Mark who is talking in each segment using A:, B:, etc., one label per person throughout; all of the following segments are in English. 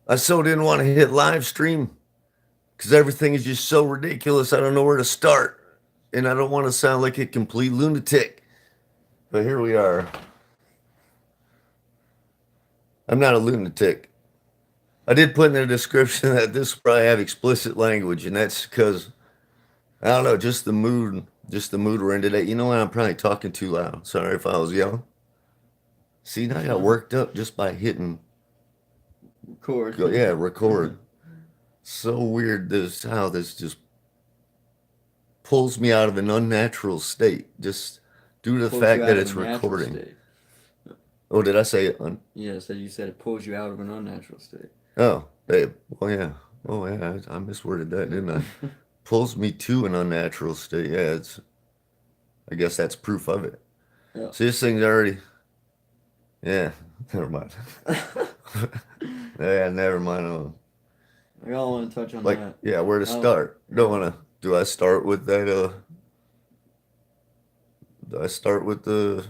A: I so didn't want to hit live stream because everything is just so ridiculous. I don't know where to start. And I don't want to sound like a complete lunatic. But here we are. I'm not a lunatic. I did put in the description that this probably have explicit language, and that's because I don't know, just the mood we're in today. You know what? I'm probably talking too loud. Sorry if I was yelling. See, now I got worked up just by hitting
B: Record.
A: go. Yeah, record. So weird. This how this just pulls me out of an unnatural state, just due to the
B: Pulls you
A: fact that
B: out of a
A: it's
B: natural
A: recording.
B: state.
A: Oh, did I say it?
B: Yeah, so you said it pulls you out of an unnatural state.
A: Oh, babe. Well, yeah. Oh, yeah. I misworded that, didn't I? Pulls me to an unnatural state. Yeah, it's. I guess that's proof of it.
B: Yeah.
A: See, this thing's already. Yeah, never mind. Yeah, never mind.
B: I don't want to touch on
A: Like,
B: that.
A: yeah, where to
B: Oh,
A: start? Don't wanna. Do I start with that? Do I start with the?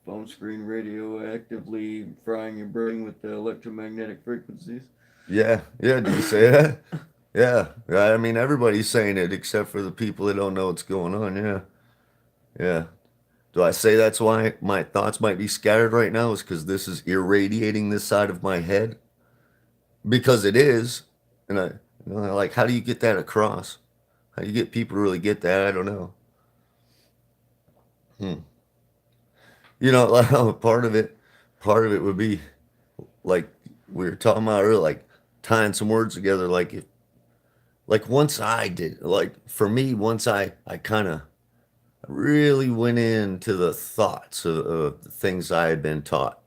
B: phone screen radioactively frying your brain with the electromagnetic frequencies.
A: Yeah, yeah. Did you say that? Yeah, yeah. I mean, everybody's saying it except for the people that don't know what's going on. Yeah, yeah. Do I say that's why my thoughts might be scattered right now? Is because this is irradiating this side of my head? Because it is, and like, how do you get that across? How do you get people to really get that? I don't know. Hmm. Like, part of it would be like we were talking about earlier, like tying some words together. Like once I did, like for me, once I kind of really went into the thoughts of the things I had been taught,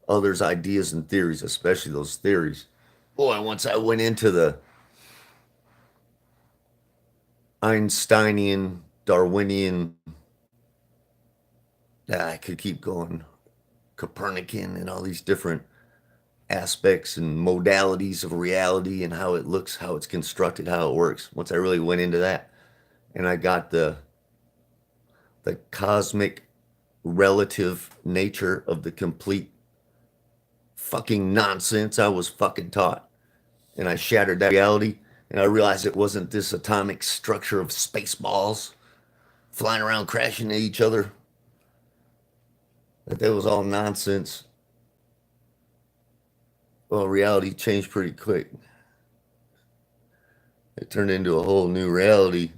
A: others' ideas and theories, especially those theories. Boy, once I went into the Einsteinian, Darwinian, I could keep going, Copernican, and all these different aspects and modalities of reality and how it looks, how it's constructed, how it works. Once I really went into that, and I got the cosmic relative nature of the complete fucking nonsense I was fucking taught. And I shattered that reality, and I realized it wasn't this atomic structure of space balls flying around crashing into each other. That was all nonsense. Well, reality changed pretty quick. It turned into a whole new reality.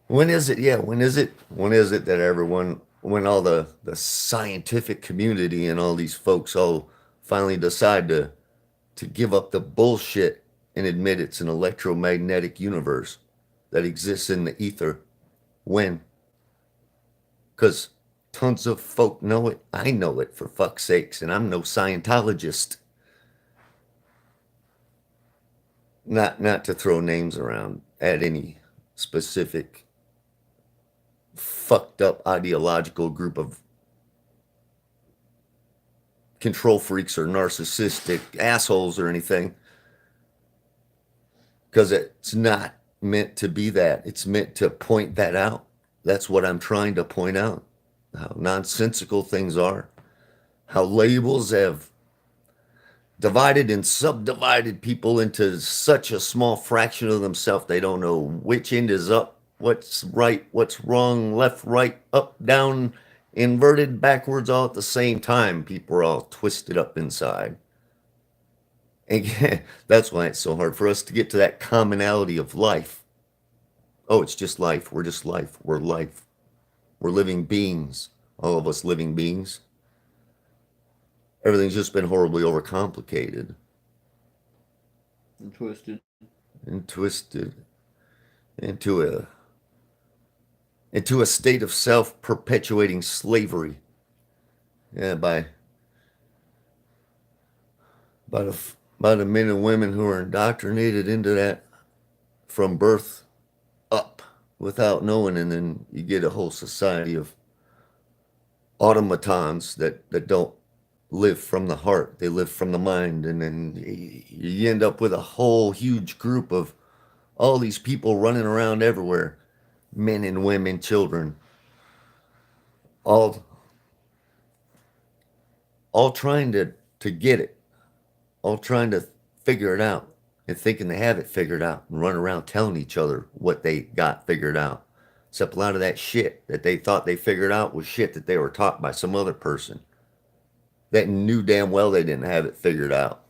A: When is it? Yeah, when is it? When is it that everyone, when all the scientific community and all these folks all finally decide to give up the bullshit and admit it's an electromagnetic universe that exists in the ether? When? Because tons of folk know it. I know it, for fuck's sakes, and I'm no Scientologist. Not to throw names around at any specific fucked up ideological group of control freaks or narcissistic assholes or anything, because it's not meant to be that. It's meant to point that out. That's what I'm trying to point out. How nonsensical things are. How labels have divided and subdivided people into such a small fraction of themselves they don't know which end is up, what's right, what's wrong, left, right, up, down, inverted, backwards, all at the same time. People are all twisted up inside. And that's why it's so hard for us to get to that commonality of life. Oh, it's just life. We're just life. We're life. We're living beings. All of us living beings. Everything's just been horribly overcomplicated
B: And twisted.
A: and twisted into a state of self-perpetuating slavery. Yeah, by the men and women who are indoctrinated into that from birth up without knowing, and then you get a whole society of automatons that don't live from the heart, they live from the mind, and then you end up with a whole huge group of all these people running around everywhere, men and women, children, all all trying to get it, all trying to figure it out and thinking they have it figured out and run around telling each other what they got figured out. Except a lot of that shit that they thought they figured out was shit that they were taught by some other person that knew damn well they didn't have it figured out.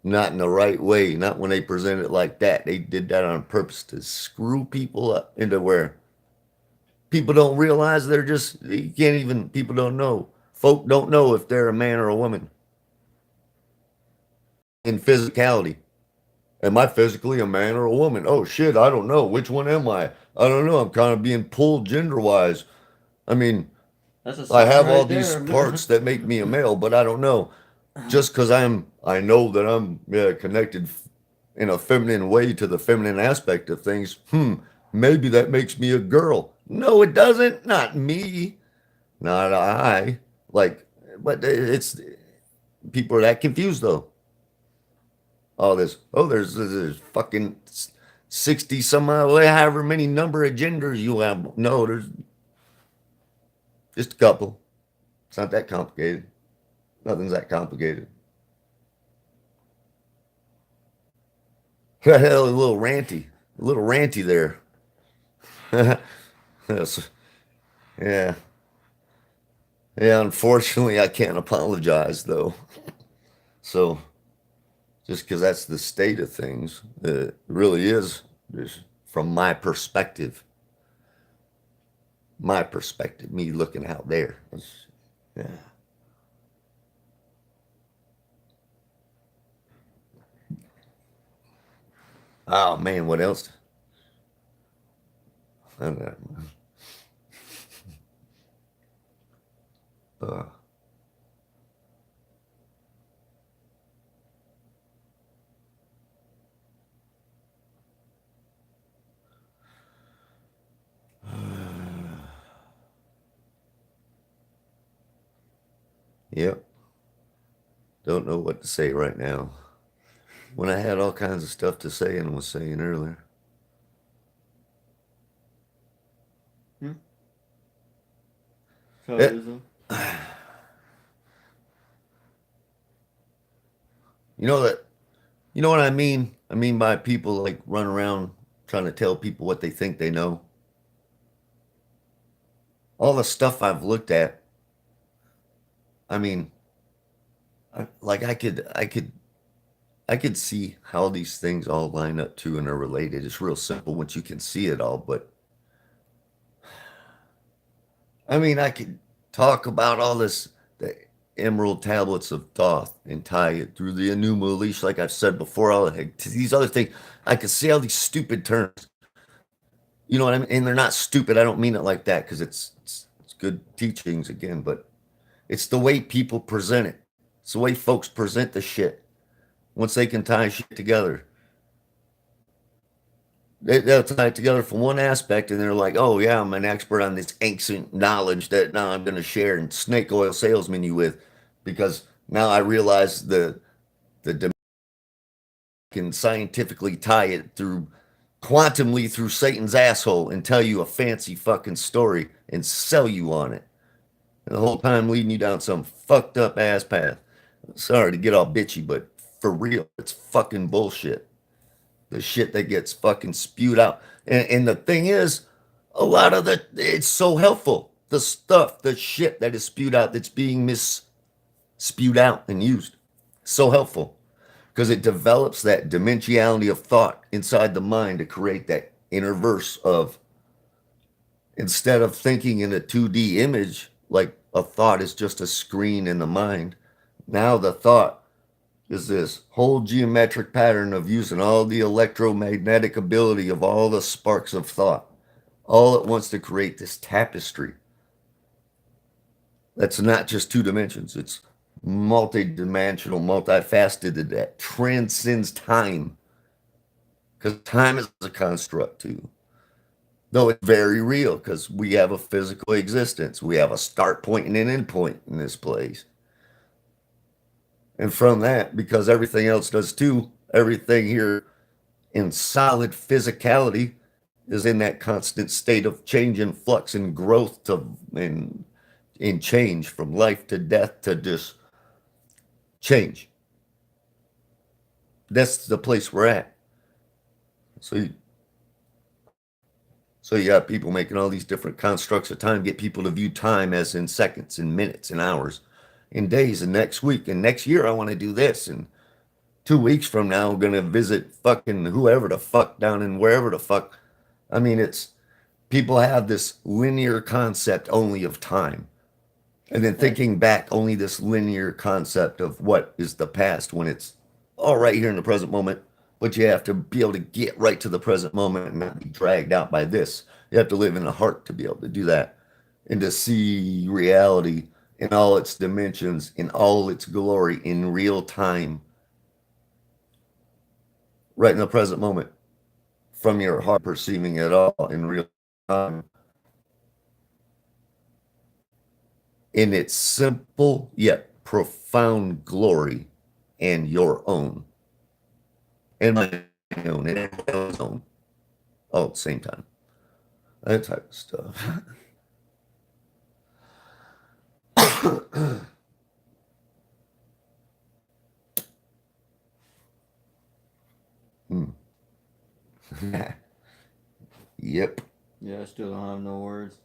A: Not in the right way, not when they present it like that. They did that on purpose to screw people up into where people don't realize they're just, you can't even, people don't know. Folk don't know if they're a man or a woman in physicality. Am I physically a man or a woman? Oh shit, I don't know. Which one am I? I don't know. I'm kind of being pulled gender wise. I mean,
B: That's a
A: I
B: sign
A: have all
B: right
A: these
B: there.
A: parts that make me a male, but I don't know. Just because I know that I'm connected in a feminine way to the feminine aspect of things. Maybe that makes me a girl. No, it doesn't. Not me. Not I. Like, but it's people are that confused though. All this. Oh, there's fucking 60 some however many number of genders you have. No, there's just a couple. It's not that complicated. Nothing's that complicated. A little ranty there. Yes. Yeah, yeah. Unfortunately, I can't apologize though. So just because that's the state of things, it really is. Just from my perspective, me looking out there. Yeah. Oh man, what else? Uh, uh, yep. Don't know what to say right now. When I had all kinds of stuff to say and was saying earlier.
B: Hmm? So it
A: Yeah.
B: is though.
A: You know that you know what I mean? I mean by people like run around trying to tell people what they think they know. All the stuff I've looked at, I mean, like I could see how these things all line up too and are related. It's real simple once you can see it all, but I mean, I could talk about all this, the emerald tablets of Thoth and tie it through the Enuma Elish, like I've said before, all to these other things. I could see all these stupid terms. You know what I mean? And they're not stupid. I don't mean it like that because it's good teachings again, but it's the way people present it. It's the way folks present the shit. Once they can tie shit together, they'll tie it together from one aspect, and they're like, "Oh yeah, I'm an expert on this ancient knowledge that now I'm going to share and snake oil salesman you with, because now I realize the can scientifically tie it through quantumly through Satan's asshole and tell you a fancy fucking story and sell you on it, and the whole time leading you down some fucked up ass path." Sorry to get all bitchy, but for real, it's fucking bullshit. The shit that gets fucking spewed out. And the thing is, a lot of it's so helpful. The stuff, the shit that is spewed out that's being spewed out and used. So helpful because it develops that dimensionality of thought inside the mind to create that inner verse of, instead of thinking in a 2D image, like a thought is just a screen in the mind. Now the thought is this whole geometric pattern of using all the electromagnetic ability of all the sparks of thought all at once to create this tapestry that's not just two dimensions, it's multi-dimensional, multifaceted, that transcends time, because time is a construct too, though it's very real because we have a physical existence, we have a start point and an end point in this place. And from that, because everything else does too, everything here in solid physicality is in that constant state of change and flux and growth to in change from life to death to just change. That's the place we're at. So so you got people making all these different constructs of time, get people to view time as in seconds and minutes and hours, in days and next week and next year I want to do this and 2 weeks from now I'm gonna visit fucking whoever the fuck down in wherever the fuck. I mean, it's people have this linear concept only of time. And then
B: Right.
A: thinking back, only this linear concept of what is the past when it's all right here in the present moment. But you have to be able to get right to the present moment and not be dragged out by this. You have to live in the heart to be able to do that and to see reality in all its dimensions, in all its glory, in real time, right in the present moment, from your heart, perceiving it all in real time, in its simple yet profound glory and your own and my own and everyone else's own all at the same time. That type of stuff. Hmm. Yep.
B: Yeah, I still don't have no words.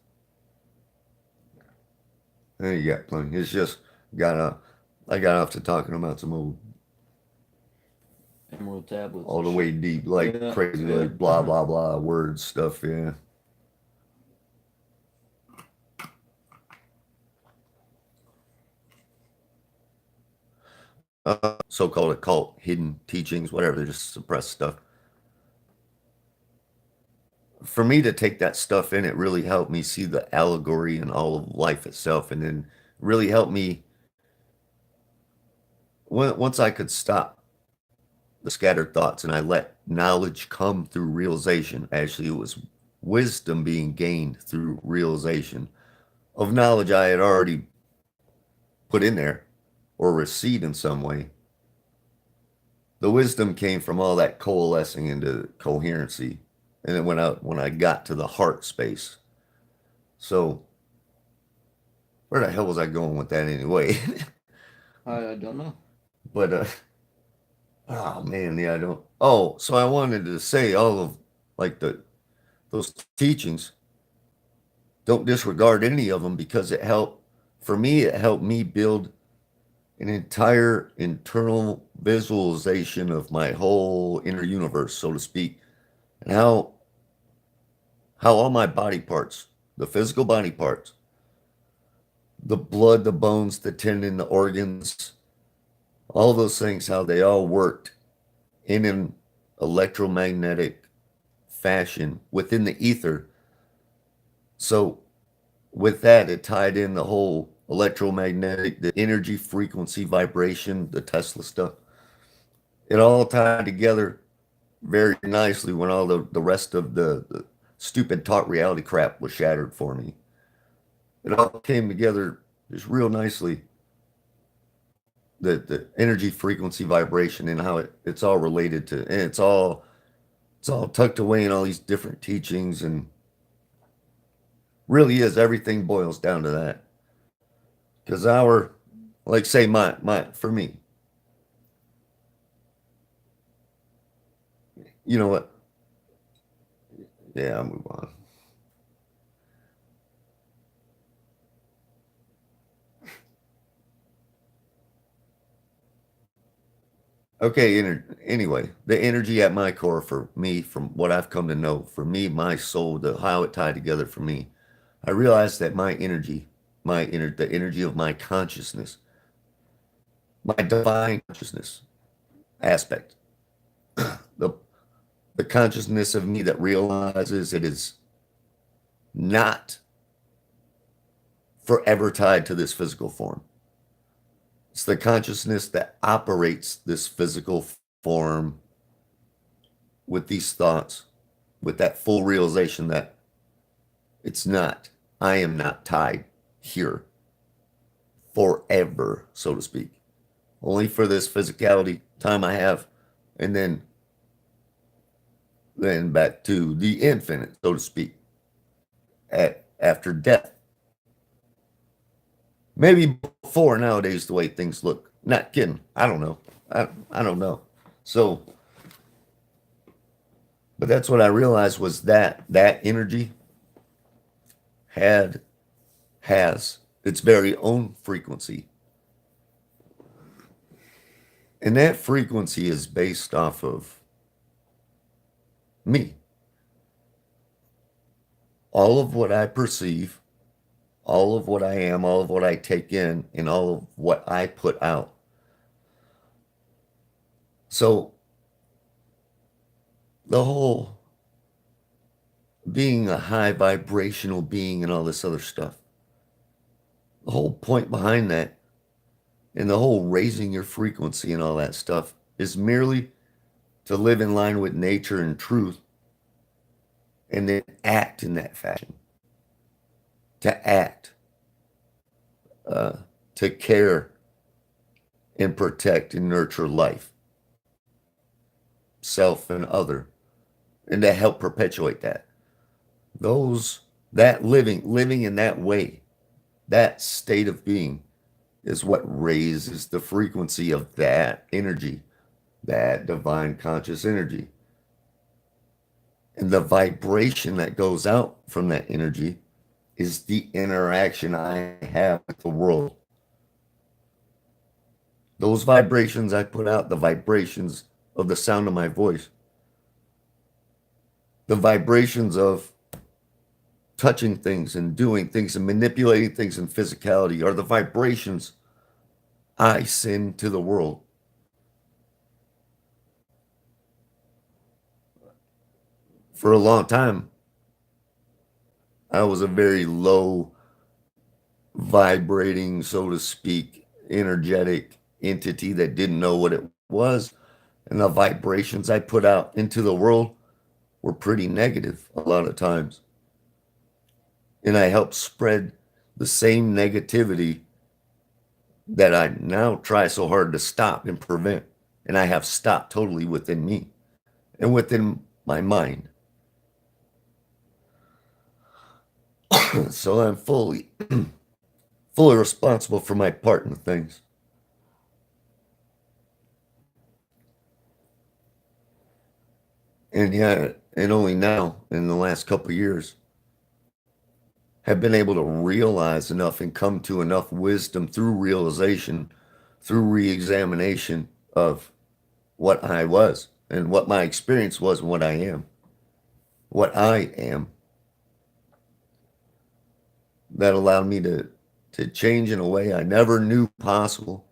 A: There you got plenty. It's just got I got off to talking about some old
B: Emerald tablets
A: all
B: and
A: the way
B: shit.
A: deep, like
B: Yeah,
A: crazy,
B: yeah.
A: like blah blah blah words stuff. Yeah. So-called occult, hidden teachings, whatever. They're just suppressed stuff. For me to take that stuff in, it really helped me see the allegory in all of life itself, and then really helped me once I could stop the scattered thoughts and I let knowledge come through realization. Actually, it was wisdom being gained through realization of knowledge I had already put in there or received in some way. The wisdom came from all that coalescing into coherency, and then when I got to the heart space. So where the hell was I going with that anyway?
B: I don't know.
A: But oh man, yeah, I don't. Oh, so I wanted to say all of like those teachings. Don't disregard any of them because it helped. For me, it helped me build an entire internal visualization of my whole inner universe, so to speak, and how all my body parts, the physical body parts, the blood, the bones, the tendon, the organs, all those things, how they all worked in an electromagnetic fashion within the ether. So with that, it tied in the whole electromagnetic, the energy, frequency, vibration, the Tesla stuff. It all tied together very nicely when all the rest of the stupid taught reality crap was shattered for me. It all came together just real nicely. The energy, frequency, vibration, and how it's all related to, and it's all tucked away in all these different teachings, and really is everything boils down to that. Because our, like say my for me, you know what? Yeah, I'll move on. Okay, anyway, the energy at my core for me, from what I've come to know, for me, my soul, how it tied together for me, I realized that the energy of my consciousness, my divine consciousness aspect, the the consciousness of me that realizes it is not forever tied to this physical form. It's the consciousness that operates this physical form with these thoughts, with that full realization that it's not, I am not tied here forever, so to speak. Only for this physicality time I have. And then then back to the infinite, so to speak, after death. Maybe before nowadays, the way things look. Not kidding. I don't know. I don't know. So, but that's what I realized was that that energy had has its very own frequency. And that frequency is based off of me. All of what I perceive, all of what I am, all of what I take in, and all of what I put out. So the whole being a high vibrational being and all this other stuff, the whole point behind that and the whole raising your frequency and all that stuff is merely to live in line with nature and truth and then act in that fashion. To act, uh, to care and protect and nurture life, self and other, and to help perpetuate that. Those that living in that way, that state of being is what raises the frequency of that energy, that divine conscious energy. And the vibration that goes out from that energy is the interaction I have with the world. Those vibrations I put out, the vibrations of the sound of my voice, the vibrations of touching things and doing things and manipulating things in physicality are the vibrations I send to the world. For a long time, I was a very low vibrating, so to speak, energetic entity that didn't know what it was. And the vibrations I put out into the world were pretty negative a lot of times. And I helped spread the same negativity that I now try so hard to stop and prevent. And I have stopped totally within me and within my mind. So I'm fully responsible for my part in things. And yeah, and only now in the last couple of years have been able to realize enough and come to enough wisdom through realization, through re-examination of what I was and what my experience was and what I am. What I am that allowed me to change in a way I never knew possible,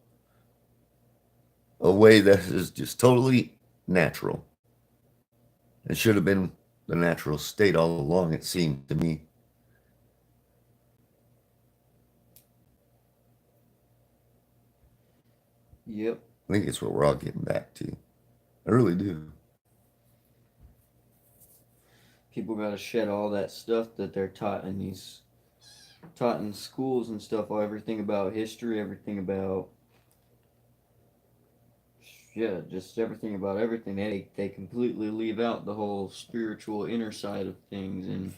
A: a way that is just totally natural. It should have been the natural state all along, it seemed to me.
B: Yep.
A: I think it's what we're all getting back to. I really do.
B: People got to shed all that stuff that they're taught in schools and stuff. All everything about history, everything about yeah, just everything about everything. They completely leave out the whole spiritual inner side of things, and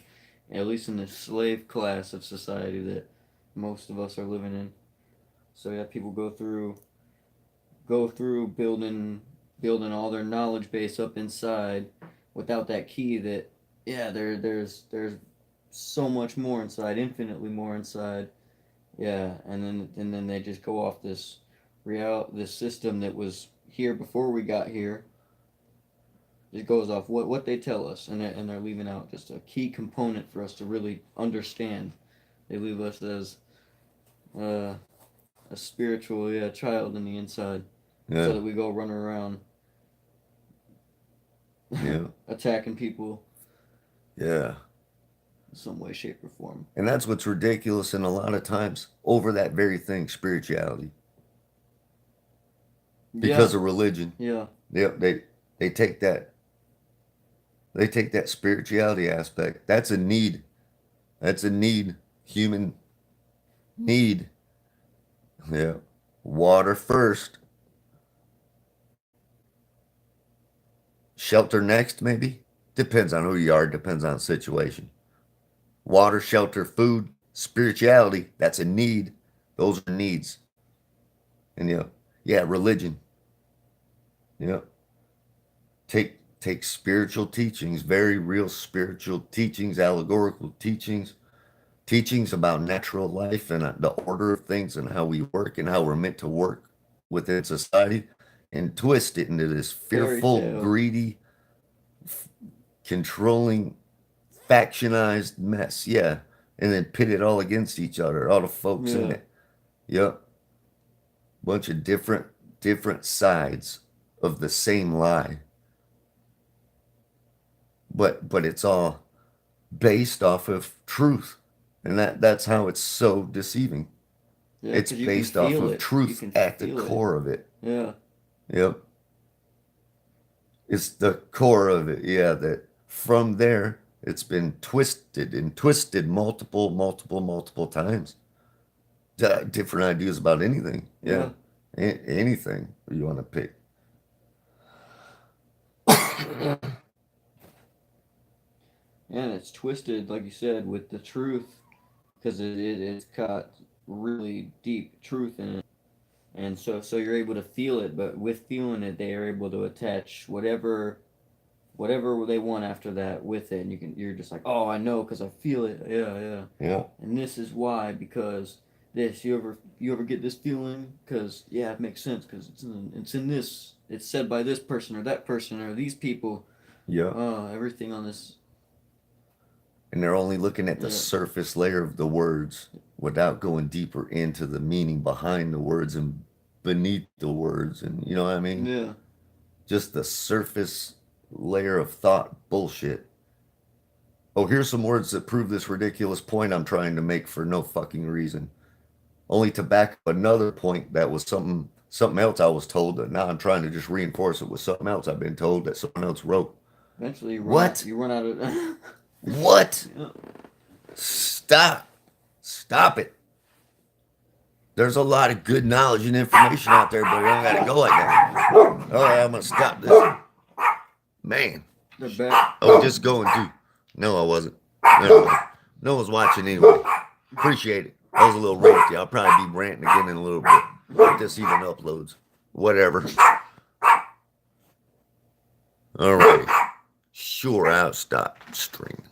B: at least in the slave class of society that most of us are living in. So yeah, people go through building all their knowledge base up inside without that key that yeah there's so much more inside, infinitely more inside. Yeah, and then they just go off this system that was here before we got here. It goes off what they tell us, and they're leaving out just a key component for us to really understand. They leave us as uh, a spiritual child in the inside, so
A: Yeah,
B: that we go running around
A: yeah,
B: attacking people
A: yeah.
B: in some way, shape, or form.
A: And that's what's ridiculous and a lot of times over that very thing, spirituality.
B: Yeah,
A: Because of religion.
B: yeah,
A: They take that spirituality aspect. That's a need. That's a need. Human need. Yeah. Water first. Shelter next, maybe. Depends on who you are, depends on the situation. Water, shelter, food, spirituality, that's a need. Those are needs. And yeah, religion. Yeah. Take spiritual teachings, very real spiritual teachings, allegorical teachings, teachings about natural life and the order of things and how we work and how we're meant to work within society, and twist it into this
B: Fairy
A: fearful,
B: tale.
A: greedy, controlling, factionized mess. Yeah. And then pit it all against each other, all the folks in
B: Yeah.
A: it. Yep. Bunch of different sides of the same lie. But it's all based off of truth. And that's how it's so deceiving.
B: Yeah,
A: It's
B: because you can
A: based off
B: feel
A: of
B: it. You
A: truth
B: can
A: at the
B: feel it.
A: core of it.
B: Yeah.
A: Yep. It's the core of it. Yeah, that from there it's been twisted and twisted multiple times. Different ideas about anything. Yeah.
B: Yeah.
A: Anything you want to pick.
B: And it's twisted, like you said, with the truth, because it's got really deep truth in it. And so you're able to feel it, but with feeling it, they are able to attach whatever they want after that with it, and you're just like, oh, I know because I feel it. Yeah, yeah.
A: Yeah.
B: And this is why, because this, you ever get this feeling, because yeah, it makes sense, because it's in this, it's said by this person or that person or these people.
A: Yeah.
B: Everything on this.
A: And they're only looking at the
B: Yeah,
A: surface layer of the words without going deeper into the meaning behind the words and beneath the words. And you know what I mean?
B: yeah.
A: Just the surface layer of thought bullshit. Oh, here's some words that prove this ridiculous point I'm trying to make for no fucking reason. Only to back up another point that was something else I was told that now I'm trying to just reinforce it with something else I've been told that someone else wrote.
B: Eventually, you run out.
A: What?
B: You run out of.
A: What?
B: Yeah.
A: Stop. Stop it. There's a lot of good knowledge and information out there, but we don't gotta go like that. All right, I'm gonna stop this. Man.
B: They're back.
A: I was just going to. No, I wasn't. No one's watching anyway. Appreciate it. That was a little ranty. I'll probably be ranting again in a little bit. If this even uploads. Whatever. All right. Sure, I'll stop streaming.